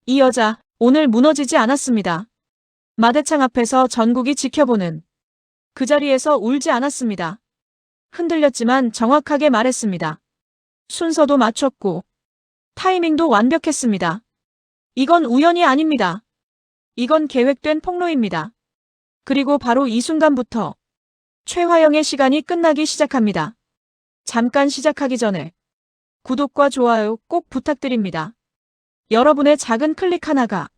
이 여자, 오늘 무너지지 않았습니다. 마대창 앞에서 전국이 지켜보는 그 자리에서 울지 않았습니다. 흔들렸지만 정확하게 말했습니다. 순서도 맞췄고 타이밍도 완벽했습니다. 이건 우연이 아닙니다. 이건 계획된 폭로입니다. 그리고 바로 이 순간부터 최화영의 시간이 끝나기 시작합니다. 잠깐 시작하기 전에 구독과 좋아요 꼭 부탁드립니다. 여러분의 작은 클릭 하나가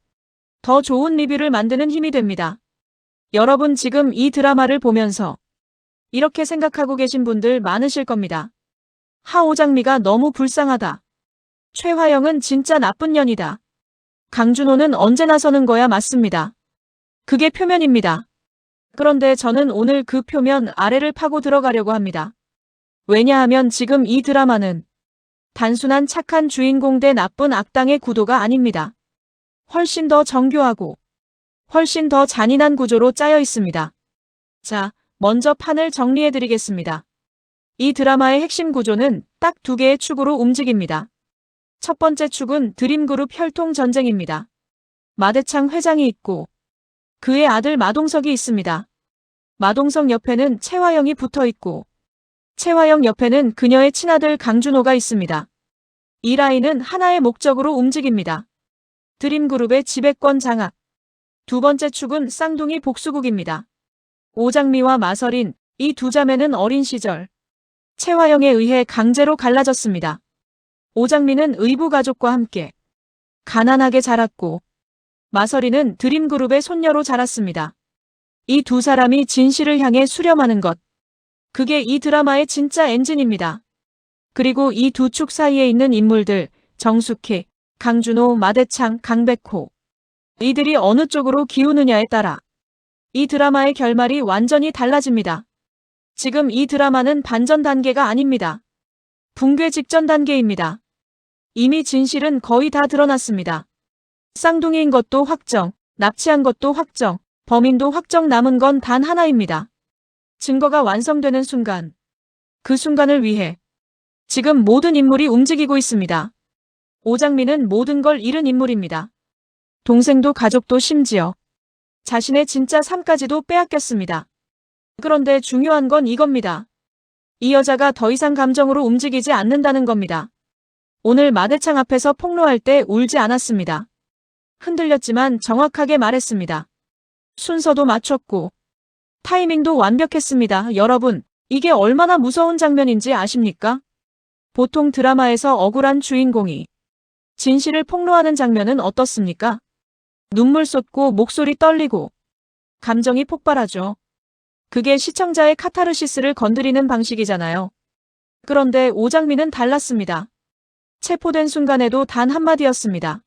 더 좋은 리뷰를 만드는 힘이 됩니다. 여러분 지금 이 드라마를 보면서 이렇게 생각하고 계신 분들 많으실 겁니다. 하오장미가 너무 불쌍하다. 최화영은 진짜 나쁜 년이다. 강준호는 언제 나서는 거야 맞습니다. 그게 표면입니다. 그런데 저는 오늘 그 표면 아래를 파고 들어가려고 합니다. 왜냐하면 지금 이 드라마는 단순한 착한 주인공 대 나쁜 악당의 구도가 아닙니다. 훨씬 더 정교하고 훨씬 더 잔인한 구조로 짜여 있습니다. 자, 먼저 판을 정리해드리겠습니다. 이 드라마의 핵심 구조는 딱 두 개의 축으로 움직입니다. 첫 번째 축은 드림그룹 혈통전쟁입니다. 마대창 회장이 있고 그의 아들 마동석이 있습니다. 마동석 옆에는 최화영이 붙어 있고 최화영 옆에는 그녀의 친아들 강준호가 있습니다. 이 라인은 하나의 목적으로 움직입니다. 드림그룹의 지배권 장악. 두 번째 축은 쌍둥이 복수국입니다. 오장미와 마설인, 이 두 자매는 어린 시절 최화영에 의해 강제로 갈라졌습니다. 오장미는 의부 가족과 함께 가난하게 자랐고 마설이는 드림그룹의 손녀로 자랐습니다. 이 두 사람이 진실을 향해 수렴하는 것. 그게 이 드라마의 진짜 엔진입니다. 그리고 이 두 축 사이에 있는 인물들, 정숙희, 강준호, 마대창, 강백호. 이들이 어느 쪽으로 기우느냐에 따라 이 드라마의 결말이 완전히 달라집니다. 지금 이 드라마는 반전 단계가 아닙니다. 붕괴 직전 단계입니다. 이미 진실은 거의 다 드러났습니다. 쌍둥이인 것도 확정, 납치한 것도 확정, 범인도 확정 남은 건 단 하나입니다. 증거가 완성되는 순간, 그 순간을 위해 지금 모든 인물이 움직이고 있습니다. 오장미는 모든 걸 잃은 인물입니다. 동생도 가족도 심지어 자신의 진짜 삶까지도 빼앗겼습니다. 그런데 중요한 건 이겁니다. 이 여자가 더 이상 감정으로 움직이지 않는다는 겁니다. 오늘 마대창 앞에서 폭로할 때 울지 않았습니다. 흔들렸지만 정확하게 말했습니다. 순서도 맞췄고 타이밍도 완벽했습니다. 여러분, 이게 얼마나 무서운 장면인지 아십니까? 보통 드라마에서 억울한 주인공이 진실을 폭로하는 장면은 어떻습니까? 눈물 쏟고 목소리 떨리고 감정이 폭발하죠. 그게 시청자의 카타르시스를 건드리는 방식이잖아요. 그런데 오장미는 달랐습니다. 체포된 순간에도 단 한마디였습니다.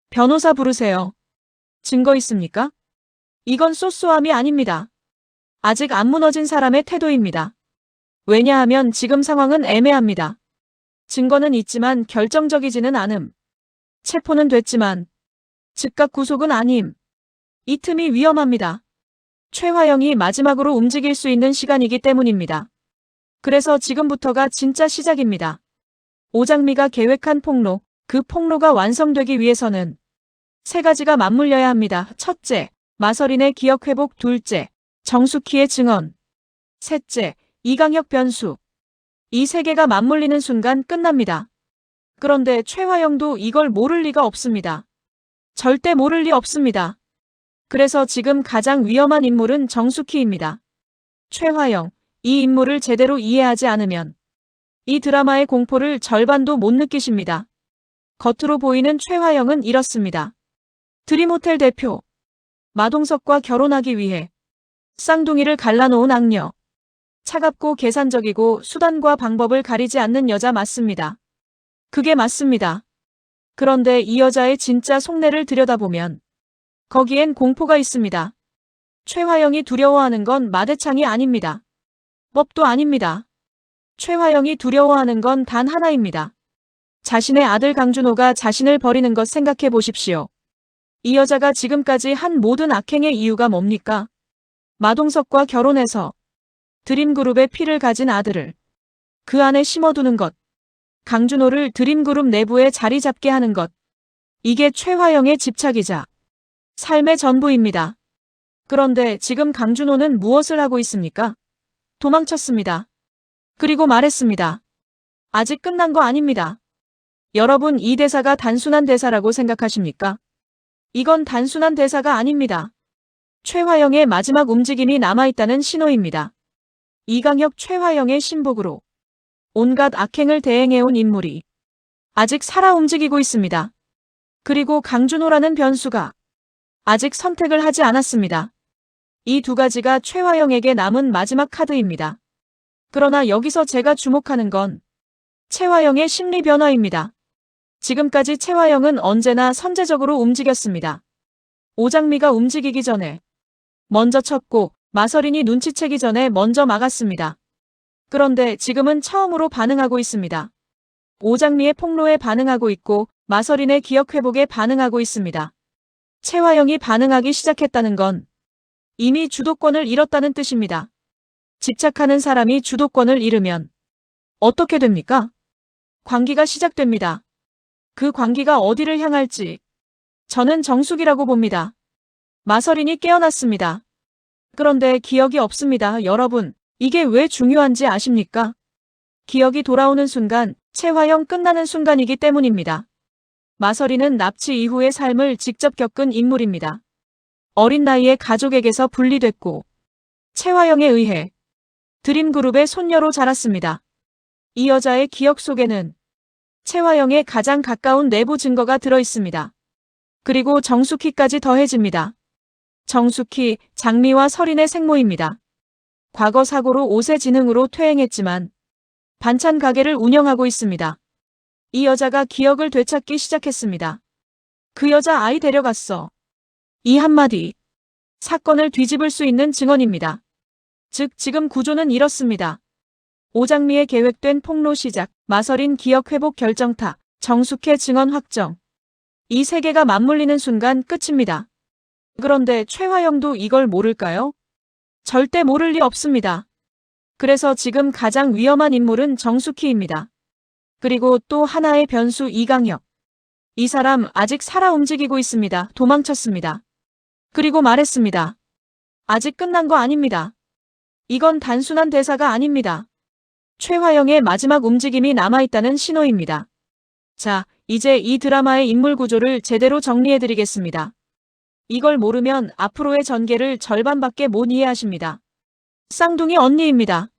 변호사 부르세요. 증거 있습니까? 이건 쏘쏘함이 아닙니다. 아직 안 무너진 사람의 태도입니다. 왜냐하면 지금 상황은 애매합니다. 증거는 있지만 결정적이지는 않음. 체포는 됐지만 즉각 구속은 아님. 이 틈이 위험합니다. 최화영이 마지막으로 움직일 수 있는 시간이기 때문입니다. 그래서 지금부터가 진짜 시작입니다. 오장미가 계획한 폭로, 그 폭로가 완성되기 위해서는 세 가지가 맞물려야 합니다. 첫째, 마설인의 기억 회복. 둘째, 정숙희의 증언. 셋째, 이강혁 변수. 이 세 개가 맞물리는 순간 끝납니다. 그런데 최화영도 이걸 모를 리가 없습니다. 절대 모를 리 없습니다. 그래서 지금 가장 위험한 인물은 정숙희입니다. 최화영, 이 인물을 제대로 이해하지 않으면 이 드라마의 공포를 절반도 못 느끼십니다. 겉으로 보이는 최화영은 이렇습니다. 드림호텔 대표. 마동석과 결혼하기 위해 쌍둥이를 갈라놓은 악녀. 차갑고 계산적이고 수단과 방법을 가리지 않는 여자 맞습니다. 그게 맞습니다. 그런데 이 여자의 진짜 속내를 들여다보면 거기엔 공포가 있습니다. 최화영이 두려워하는 건 마대창이 아닙니다. 법도 아닙니다. 최화영이 두려워하는 건 단 하나입니다. 자신의 아들 강준호가 자신을 버리는 것 생각해 보십시오. 이 여자가 지금까지 한 모든 악행의 이유가 뭡니까? 마동석과 결혼해서 드림그룹의 피를 가진 아들을 그 안에 심어두는 것. 강준호를 드림그룹 내부에 자리 잡게 하는 것. 이게 최화영의 집착이자 삶의 전부입니다. 그런데 지금 강준호는 무엇을 하고 있습니까? 도망쳤습니다. 그리고 말했습니다. 아직 끝난 거 아닙니다. 여러분, 이 대사가 단순한 대사라고 생각하십니까? 이건 단순한 대사가 아닙니다. 최화영의 마지막 움직임이 남아있다는 신호입니다. 이강혁 최화영의 신복으로 온갖 악행을 대행해온 인물이 아직 살아 움직이고 있습니다. 그리고 강준호라는 변수가 아직 선택을 하지 않았습니다. 이 두 가지가 최화영에게 남은 마지막 카드입니다. 그러나 여기서 제가 주목하는 건 최화영의 심리 변화입니다. 지금까지 최화영은 언제나 선제적으로 움직였습니다. 오장미가 움직이기 전에 먼저 쳤고 마서린이 눈치채기 전에 먼저 막았습니다. 그런데 지금은 처음으로 반응하고 있습니다. 오장미의 폭로에 반응하고 있고 마서린의 기억 회복에 반응하고 있습니다. 최화영이 반응하기 시작했다는 건 이미 주도권을 잃었다는 뜻입니다. 집착하는 사람이 주도권을 잃으면 어떻게 됩니까? 광기가 시작됩니다. 그 광기가 어디를 향할지 저는 정숙이라고 봅니다. 마서린이 깨어났습니다. 그런데 기억이 없습니다. 여러분, 이게 왜 중요한지 아십니까? 기억이 돌아오는 순간 최화영 끝나는 순간이기 때문입니다. 마서린은 납치 이후의 삶을 직접 겪은 인물입니다. 어린 나이에 가족에게서 분리됐고 최화영에 의해 드림그룹의 손녀로 자랐습니다. 이 여자의 기억 속에는 최화영의 가장 가까운 내부 증거가 들어있습니다. 그리고 정숙희까지 더해집니다. 정숙희, 장미와 설인의 생모입니다. 과거 사고로 오세진흥으로 퇴행했지만 반찬 가게를 운영하고 있습니다. 이 여자가 기억을 되찾기 시작했습니다. 그 여자 아이 데려갔어. 이 한마디, 사건을 뒤집을 수 있는 증언입니다. 즉 지금 구조는 이렇습니다. 오장미의 계획된 폭로 시작, 마서린 기억 회복 결정타, 정숙혜 증언 확정. 이 세 개가 맞물리는 순간 끝입니다. 그런데 최화영도 이걸 모를까요? 절대 모를 리 없습니다. 그래서 지금 가장 위험한 인물은 정숙희입니다. 그리고 또 하나의 변수 이강혁. 이 사람 아직 살아 움직이고 있습니다. 도망쳤습니다. 그리고 말했습니다. 아직 끝난 거 아닙니다. 이건 단순한 대사가 아닙니다. 최화영의 마지막 움직임이 남아있다는 신호입니다. 자, 이제 이 드라마의 인물 구조를 제대로 정리해드리겠습니다. 이걸 모르면 앞으로의 전개를 절반밖에 못 이해하십니다. 쌍둥이 언니입니다.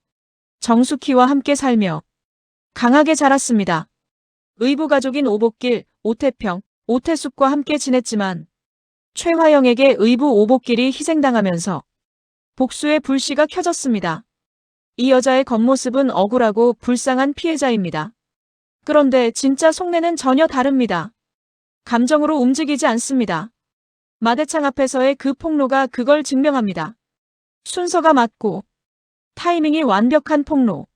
정숙희와 함께 살며 강하게 자랐습니다. 의부 가족인 오복길, 오태평, 오태숙과 함께 지냈지만 최화영에게 의부 오복길이 희생당하면서 복수의 불씨가 켜졌습니다. 이 여자의 겉모습은 억울하고 불쌍한 피해자입니다. 그런데 진짜 속내는 전혀 다릅니다. 감정으로 움직이지 않습니다. 마대창 앞에서의 그 폭로가 그걸 증명합니다. 순서가 맞고 타이밍이 완벽한 폭로.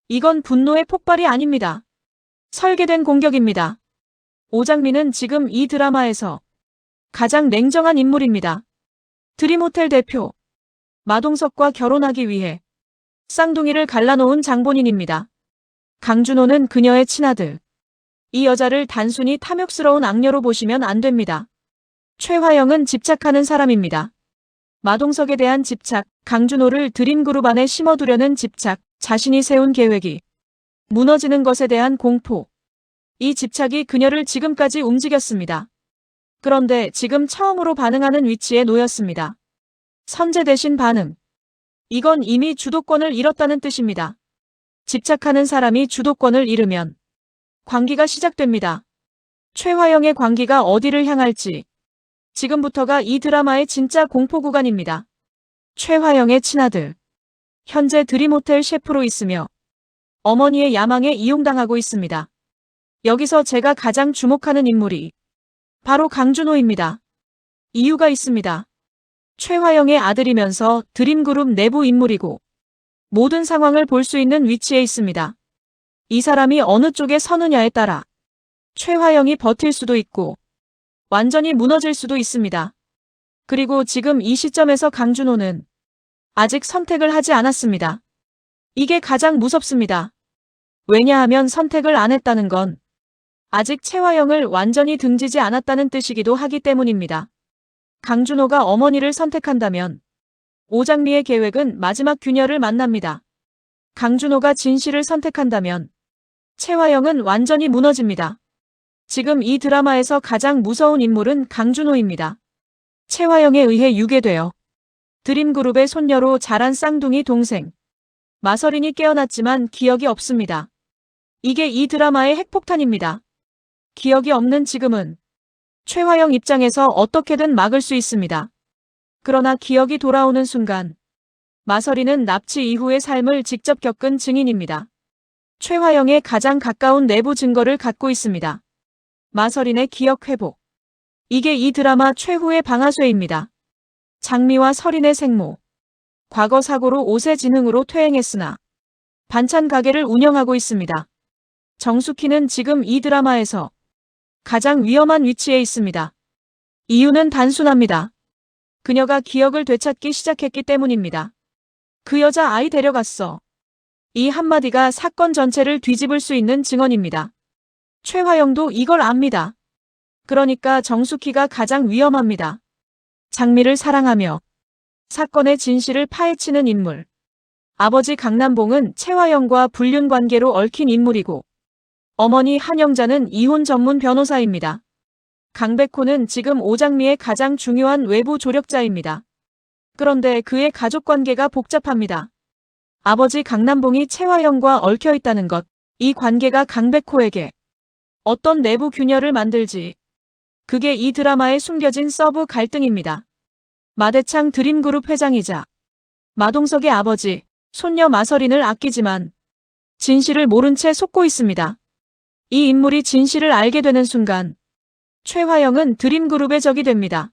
이건 분노의 폭발이 아닙니다. 설계된 공격입니다. 오장미는 지금 이 드라마에서 가장 냉정한 인물입니다. 드림호텔 대표 마동석과 결혼하기 위해 쌍둥이를 갈라놓은 장본인입니다. 강준호는 그녀의 친아들. 이 여자를 단순히 탐욕스러운 악녀로 보시면 안 됩니다. 최화영은 집착하는 사람입니다. 마동석에 대한 집착, 강준호를 드림그룹 안에 심어두려는 집착, 자신이 세운 계획이 무너지는 것에 대한 공포. 이 집착이 그녀를 지금까지 움직였습니다. 그런데 지금 처음으로 반응하는 위치에 놓였습니다. 선제 대신 반응. 이건 이미 주도권을 잃었다는 뜻입니다. 집착하는 사람이 주도권을 잃으면 광기가 시작됩니다. 최화영의 광기가 어디를 향할지 지금부터가 이 드라마의 진짜 공포 구간입니다. 최화영의 친아들. 현재 드림호텔 셰프로 있으며 어머니의 야망에 이용당하고 있습니다. 여기서 제가 가장 주목하는 인물이 바로 강준호입니다. 이유가 있습니다. 최화영의 아들이면서 드림그룹 내부 인물이고 모든 상황을 볼 수 있는 위치에 있습니다. 이 사람이 어느 쪽에 서느냐에 따라 최화영이 버틸 수도 있고 완전히 무너질 수도 있습니다. 그리고 지금 이 시점에서 강준호는 아직 선택을 하지 않았습니다. 이게 가장 무섭습니다. 왜냐하면 선택을 안 했다는 건 아직 채화영을 완전히 등지지 않았다는 뜻이기도 하기 때문입니다. 강준호가 어머니를 선택한다면 오장미의 계획은 마지막 균열을 만납니다. 강준호가 진실을 선택한다면 채화영은 완전히 무너집니다. 지금 이 드라마에서 가장 무서운 인물은 강준호입니다. 채화영에 의해 유괴되어 드림그룹의 손녀로 자란 쌍둥이 동생 마서린이 깨어났지만 기억이 없습니다. 이게 이 드라마의 핵폭탄입니다. 기억이 없는 지금은 채화영 입장에서 어떻게든 막을 수 있습니다. 그러나 기억이 돌아오는 순간 마서린은 납치 이후의 삶을 직접 겪은 증인입니다. 채화영의 가장 가까운 내부 증거를 갖고 있습니다. 마서린의 기억 회복. 이게 이 드라마 최후의 방아쇠입니다. 장미와 서린의 생모. 과거 사고로 옷의 지능으로 퇴행했으나 반찬 가게를 운영하고 있습니다. 정숙희는 지금 이 드라마에서 가장 위험한 위치에 있습니다. 이유는 단순합니다. 그녀가 기억을 되찾기 시작했기 때문입니다. 그 여자 아이 데려갔어. 이 한마디가 사건 전체를 뒤집을 수 있는 증언입니다. 채화영도 이걸 압니다. 그러니까 정숙희가 가장 위험합니다. 장미를 사랑하며 사건의 진실을 파헤치는 인물. 아버지 강남봉은 채화영과 불륜 관계로 얽힌 인물이고 어머니 한영자는 이혼 전문 변호사입니다. 강백호는 지금 오장미의 가장 중요한 외부 조력자입니다. 그런데 그의 가족 관계가 복잡합니다. 아버지 강남봉이 채화영과 얽혀 있다는 것, 이 관계가 강백호에게 어떤 내부 균열을 만들지. 그게 이 드라마에 숨겨진 서브 갈등입니다. 마대창 드림그룹 회장이자 마동석의 아버지, 손녀 마서린을 아끼지만 진실을 모른 채 속고 있습니다. 이 인물이 진실을 알게 되는 순간 채화영은 드림그룹의 적이 됩니다.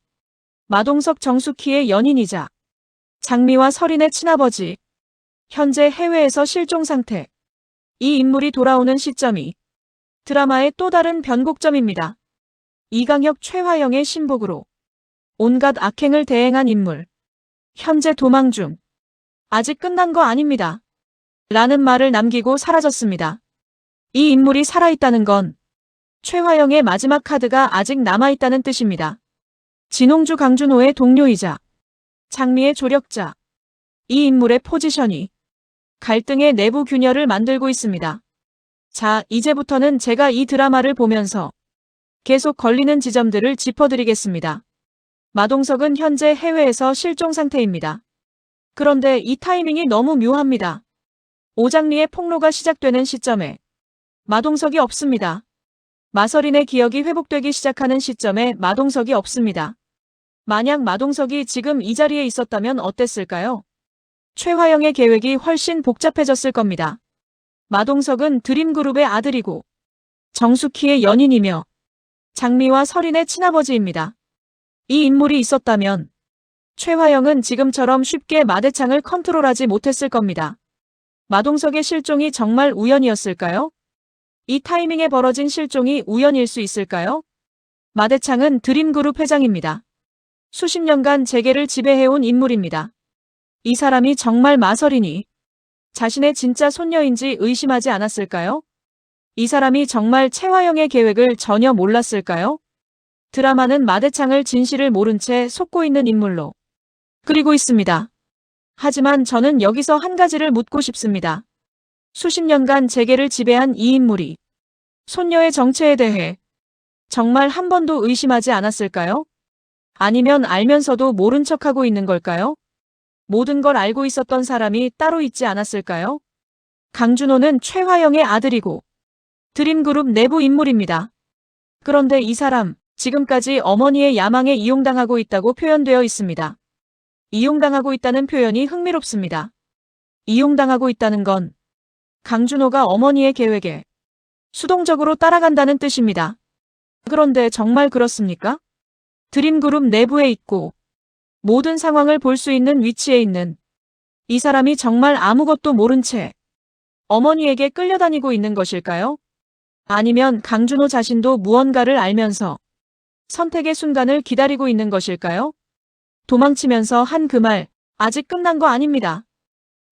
마동석 정숙희의 연인이자 장미와 서린의 친아버지, 현재 해외에서 실종 상태. 이 인물이 돌아오는 시점이 드라마의 또 다른 변곡점입니다. 이강혁 채화영의 신복으로 온갖 악행을 대행한 인물. 현재 도망 중. 아직 끝난 거 아닙니다. 라는 말을 남기고 사라졌습니다. 이 인물이 살아있다는 건 채화영의 마지막 카드가 아직 남아있다는 뜻입니다. 진홍주 강준호의 동료이자 장미의 조력자. 이 인물의 포지션이 갈등의 내부 균열을 만들고 있습니다. 자, 이제부터는 제가 이 드라마를 보면서 계속 걸리는 지점들을 짚어드리겠습니다. 마동석은 현재 해외에서 실종 상태입니다. 그런데 이 타이밍이 너무 묘합니다. 오장리의 폭로가 시작되는 시점에 마동석이 없습니다. 마서린의 기억이 회복되기 시작하는 시점에 마동석이 없습니다. 만약 마동석이 지금 이 자리에 있었다면 어땠을까요? 채화영의 계획이 훨씬 복잡해졌을 겁니다. 마동석은 드림그룹의 아들이고 정숙희의 연인이며 장미와 서린의 친아버지입니다. 이 인물이 있었다면 채화영은 지금처럼 쉽게 마대창을 컨트롤하지 못했을 겁니다. 마동석의 실종이 정말 우연이었을까요? 이 타이밍에 벌어진 실종이 우연일 수 있을까요? 마대창은 드림그룹 회장입니다. 수십 년간 재계를 지배해온 인물입니다. 이 사람이 정말 마서린이 자신의 진짜 손녀인지 의심하지 않았을까요? 이 사람이 정말 채화영의 계획을 전혀 몰랐을까요? 드라마는 마대창을 진실을 모른 채 속고 있는 인물로 그리고 있습니다. 하지만 저는 여기서 한 가지를 묻고 싶습니다. 수십 년간 재계를 지배한 이 인물이 손녀의 정체에 대해 정말 한 번도 의심하지 않았을까요? 아니면 알면서도 모른 척하고 있는 걸까요? 모든 걸 알고 있었던 사람이 따로 있지 않았을까요? 강준호는 채화영의 아들이고 드림그룹 내부 인물입니다. 그런데 이 사람, 지금까지 어머니의 야망에 이용당하고 있다고 표현되어 있습니다. 이용당하고 있다는 표현이 흥미롭습니다. 이용당하고 있다는 건 강준호가 어머니의 계획에 수동적으로 따라간다는 뜻입니다. 그런데 정말 그렇습니까? 드림그룹 내부에 있고 모든 상황을 볼 수 있는 위치에 있는 이 사람이 정말 아무것도 모른 채 어머니에게 끌려다니고 있는 것일까요? 아니면 강준호 자신도 무언가를 알면서 선택의 순간을 기다리고 있는 것일까요? 도망치면서 한 그 말, 아직 끝난 거 아닙니다.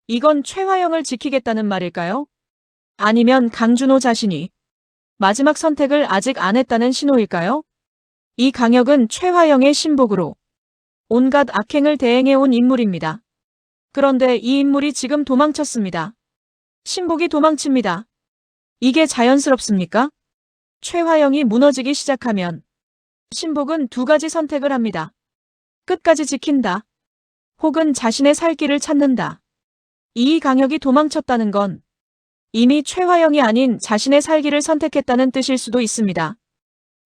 이건 채화영을 지키겠다는 말일까요? 아니면 강준호 자신이 마지막 선택을 아직 안 했다는 신호일까요? 이 강혁은 최화영의 신복으로 온갖 악행을 대행해온 인물입니다. 그런데 이 인물이 지금 도망쳤습니다. 신복이 도망칩니다. 이게 자연스럽습니까? 최화영이 무너지기 시작하면 신복은 두 가지 선택을 합니다. 끝까지 지킨다. 혹은 자신의 살 길을 찾는다. 이강혁이 도망쳤다는 건 이미 최화영이 아닌 자신의 살기를 선택했다는 뜻일 수도 있습니다.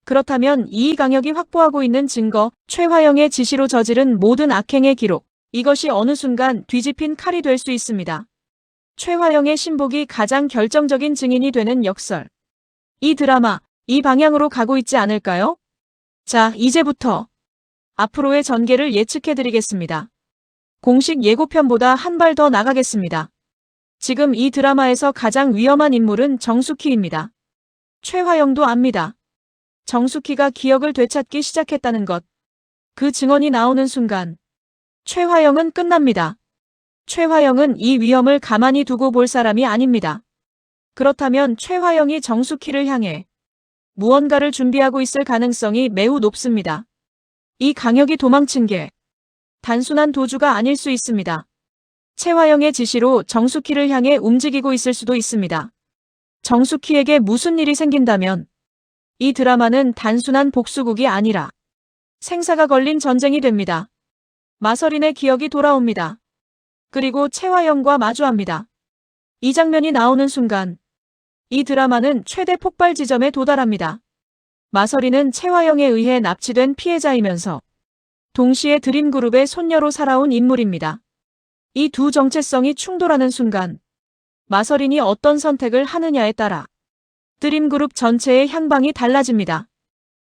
그렇다면 이강혁이 확보하고 있는 증거, 최화영의 지시로 저지른 모든 악행의 기록, 이것이 어느 순간 뒤집힌 칼이 될 수 있습니다. 최화영의 신복이 가장 결정적인 증인이 되는 역설. 이 드라마, 이 방향으로 가고 있지 않을까요? 자, 이제부터 앞으로의 전개를 예측해드리겠습니다. 공식 예고편보다 한 발 더 나가겠습니다. 지금 이 드라마에서 가장 위험한 인물은 정숙희입니다. 최화영도 압니다. 정숙희가 기억을 되찾기 시작했다는 것. 그 증언이 나오는 순간 최화영은 끝납니다. 최화영은 이 위험을 가만히 두고 볼 사람이 아닙니다. 그렇다면 최화영이 정숙희를 향해 무언가를 준비하고 있을 가능성이 매우 높습니다. 이 강혁이 도망친 게 단순한 도주가 아닐 수 있습니다. 최화영의 지시로 정숙희를 향해 움직이고 있을 수도 있습니다. 정숙희에게 무슨 일이 생긴다면 이 드라마는 단순한 복수극이 아니라 생사가 걸린 전쟁이 됩니다. 마서린의 기억이 돌아옵니다. 그리고 최화영과 마주합니다. 이 장면이 나오는 순간 이 드라마는 최대 폭발 지점에 도달합니다. 마서린은 최화영에 의해 납치된 피해자이면서 동시에 드림그룹의 손녀로 살아온 인물입니다. 이 두 정체성이 충돌하는 순간 마서린이 어떤 선택을 하느냐에 따라 드림그룹 전체의 향방이 달라집니다.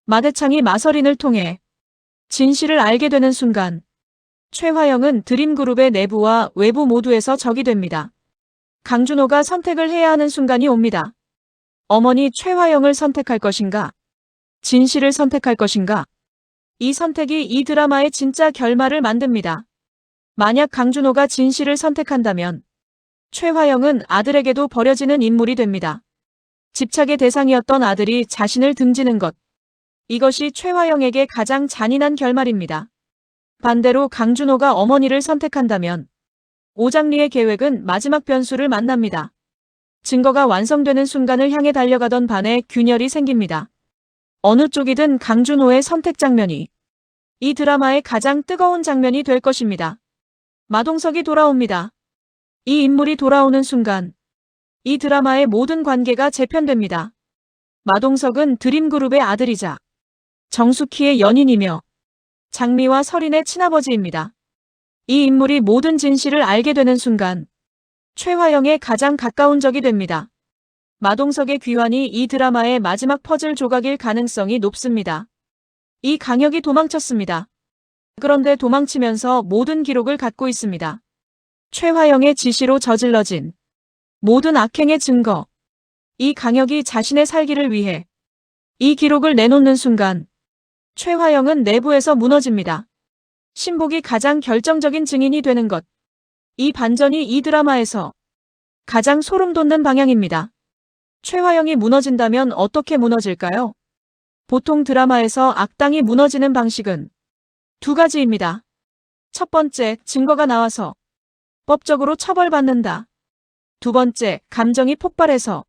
마대창이 마서린을 통해 진실을 알게 되는 순간 최화영은 드림그룹의 내부와 외부 모두에서 적이 됩니다. 강준호가 선택을 해야 하는 순간이 옵니다. 어머니 최화영을 선택할 것인가? 진실을 선택할 것인가? 이 선택이 이 드라마의 진짜 결말을 만듭니다. 만약 강준호가 진실을 선택한다면 최화영은 아들에게도 버려지는 인물이 됩니다. 집착의 대상이었던 아들이 자신을 등지는 것. 이것이 최화영에게 가장 잔인한 결말입니다. 반대로 강준호가 어머니를 선택한다면 오장리의 계획은 마지막 변수를 만납니다. 증거가 완성되는 순간을 향해 달려가던 반에 균열이 생깁니다. 어느 쪽이든 강준호의 선택 장면이 이 드라마의 가장 뜨거운 장면이 될 것입니다. 마동석이 돌아옵니다. 이 인물이 돌아오는 순간 이 드라마의 모든 관계가 재편됩니다. 마동석은 드림그룹의 아들이자 정숙희의 연인이며 장미와 설인의 친아버지입니다. 이 인물이 모든 진실을 알게 되는 순간 최화영의 가장 가까운 적이 됩니다. 마동석의 귀환이 이 드라마의 마지막 퍼즐 조각일 가능성이 높습니다. 이 강혁이 도망쳤습니다. 그런데 도망치면서 모든 기록을 갖고 있습니다. 최화영의 지시로 저질러진 모든 악행의 증거. 이 강혁이 자신의 살기를 위해 이 기록을 내놓는 순간 최화영은 내부에서 무너집니다. 신복이 가장 결정적인 증인이 되는 것. 이 반전이 이 드라마에서 가장 소름 돋는 방향입니다. 최화영이 무너진다면 어떻게 무너질까요? 보통 드라마에서 악당이 무너지는 방식은 두 가지입니다. 첫 번째, 증거가 나와서 법적으로 처벌받는다. 두 번째, 감정이 폭발해서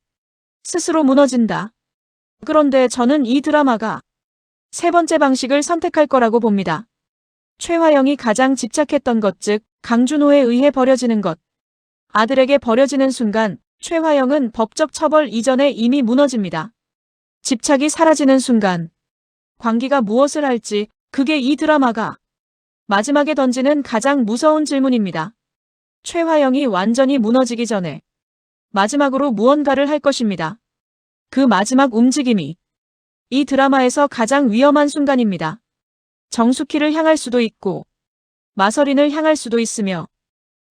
스스로 무너진다. 그런데 저는 이 드라마가 세 번째 방식을 선택할 거라고 봅니다. 최화영이 가장 집착했던 것, 즉 강준호에 의해 버려지는 것. 아들에게 버려지는 순간 최화영은 법적 처벌 이전에 이미 무너집니다. 집착이 사라지는 순간 광기가 무엇을 할지, 그게 이 드라마가 마지막에 던지는 가장 무서운 질문입니다. 최화영이 완전히 무너지기 전에 마지막으로 무언가를 할 것입니다. 그 마지막 움직임이 이 드라마에서 가장 위험한 순간입니다. 정숙희를 향할 수도 있고 마서린을 향할 수도 있으며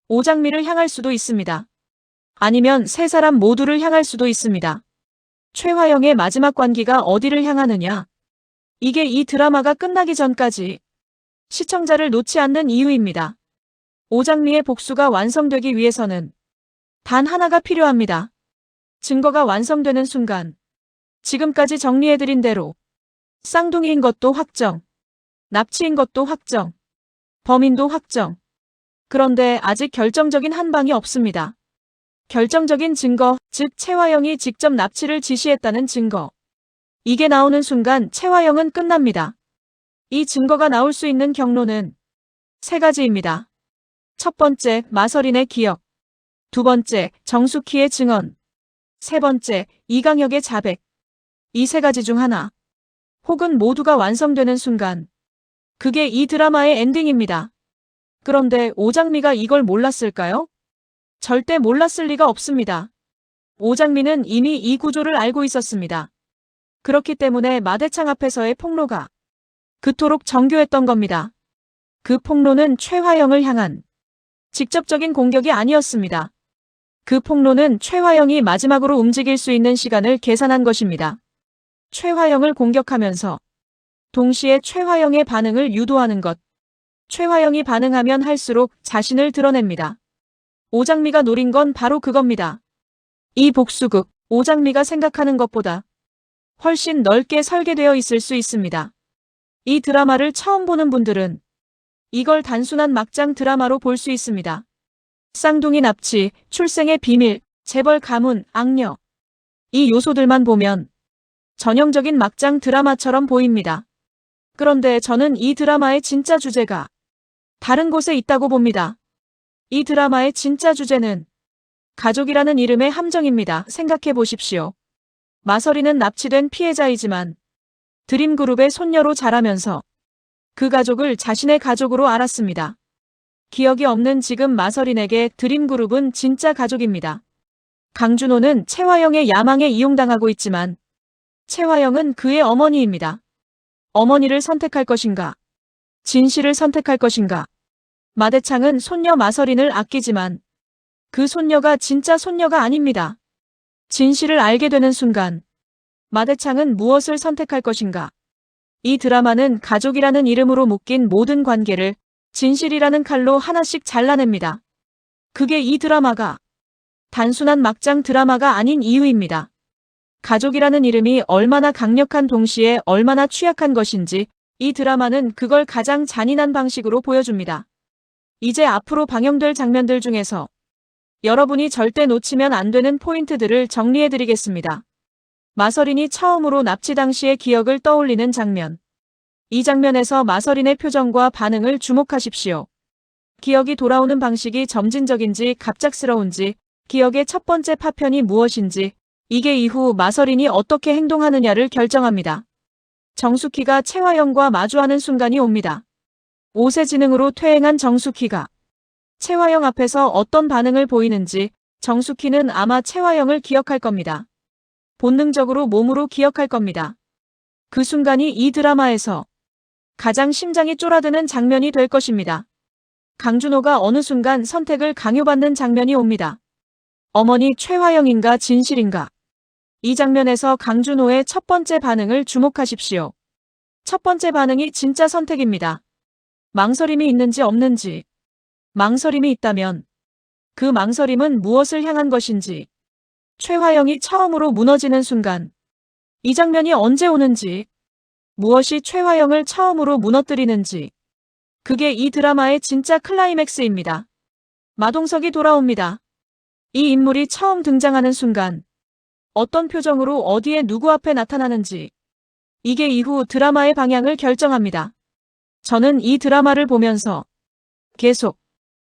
오장미를 향할 수도 있습니다. 아니면 세 사람 모두를 향할 수도 있습니다. 최화영의 마지막 관기가 어디를 향하느냐? 이게 이 드라마가 끝나기 전까지 시청자를 놓지 않는 이유입니다. 오장미의 복수가 완성되기 위해서는 단 하나가 필요합니다. 증거가 완성되는 순간 지금까지 정리해드린 대로 쌍둥이인 것도 확정, 납치인 것도 확정, 범인도 확정. 그런데 아직 결정적인 한 방이 없습니다. 결정적인 증거, 즉 최화영이 직접 납치를 지시했다는 증거. 이게 나오는 순간 최화영은 끝납니다. 이 증거가 나올 수 있는 경로는 세 가지입니다. 첫 번째, 마서린의 기억. 두 번째, 정숙희의 증언. 세 번째, 이강혁의 자백. 이 세 가지 중 하나, 혹은 모두가 완성되는 순간, 그게 이 드라마의 엔딩입니다. 그런데 오장미가 이걸 몰랐을까요? 절대 몰랐을 리가 없습니다. 오장미는 이미 이 구조를 알고 있었습니다. 그렇기 때문에 마대창 앞에서의 폭로가 그토록 정교했던 겁니다. 그 폭로는 최화영을 향한 직접적인 공격이 아니었습니다. 그 폭로는 최화영이 마지막으로 움직일 수 있는 시간을 계산한 것입니다. 최화영을 공격하면서 동시에 최화영의 반응을 유도하는 것. 최화영이 반응하면 할수록 자신을 드러냅니다. 오장미가 노린 건 바로 그겁니다. 이 복수극, 오장미가 생각하는 것보다 훨씬 넓게 설계되어 있을 수 있습니다. 이 드라마를 처음 보는 분들은 이걸 단순한 막장 드라마로 볼 수 있습니다. 쌍둥이 납치, 출생의 비밀, 재벌 가문, 악녀. 이 요소들만 보면 전형적인 막장 드라마처럼 보입니다. 그런데 저는 이 드라마의 진짜 주제가 다른 곳에 있다고 봅니다. 이 드라마의 진짜 주제는 가족이라는 이름의 함정입니다. 생각해 보십시오. 마서린은 납치된 피해자이지만 드림그룹의 손녀로 자라면서 그 가족을 자신의 가족으로 알았습니다. 기억이 없는 지금 마서린에게 드림그룹은 진짜 가족입니다. 강준호는 최화영의 야망에 이용당하고 있지만 최화영은 그의 어머니입니다. 어머니를 선택할 것인가? 진실을 선택할 것인가? 마대창은 손녀 마서린을 아끼지만 그 손녀가 진짜 손녀가 아닙니다. 진실을 알게 되는 순간 마대창은 무엇을 선택할 것인가? 이 드라마는 가족이라는 이름으로 묶인 모든 관계를 진실이라는 칼로 하나씩 잘라냅니다. 그게 이 드라마가 단순한 막장 드라마가 아닌 이유입니다. 가족이라는 이름이 얼마나 강력한 동시에 얼마나 취약한 것인지 이 드라마는 그걸 가장 잔인한 방식으로 보여줍니다. 이제 앞으로 방영될 장면들 중에서 여러분이 절대 놓치면 안 되는 포인트들을 정리해드리겠습니다. 마서린이 처음으로 납치 당시의 기억을 떠올리는 장면. 이 장면에서 마서린의 표정과 반응을 주목하십시오. 기억이 돌아오는 방식이 점진적인지 갑작스러운지, 기억의 첫 번째 파편이 무엇인지, 이게 이후 마서린이 어떻게 행동하느냐를 결정합니다. 정숙희가 최화영과 마주하는 순간이 옵니다. 오세지능으로 퇴행한 정숙희가 최화영 앞에서 어떤 반응을 보이는지 정숙희는 아마 최화영을 기억할 겁니다. 본능적으로 몸으로 기억할 겁니다. 그 순간이 이 드라마에서 가장 심장이 쫄아드는 장면이 될 것입니다. 강준호가 어느 순간 선택을 강요받는 장면이 옵니다. 어머니 최화영인가 진실인가? 이 장면에서 강준호의 첫 번째 반응을 주목하십시오. 첫 번째 반응이 진짜 선택입니다. 망설임이 있는지 없는지. 망설임이 있다면 그 망설임은 무엇을 향한 것인지. 최화영이 처음으로 무너지는 순간. 이 장면이 언제 오는지. 무엇이 최화영을 처음으로 무너뜨리는지. 그게 이 드라마의 진짜 클라이맥스입니다. 마동석이 돌아옵니다. 이 인물이 처음 등장하는 순간 어떤 표정으로 어디에 누구 앞에 나타나는지 이게 이후 드라마의 방향을 결정합니다. 저는 이 드라마를 보면서 계속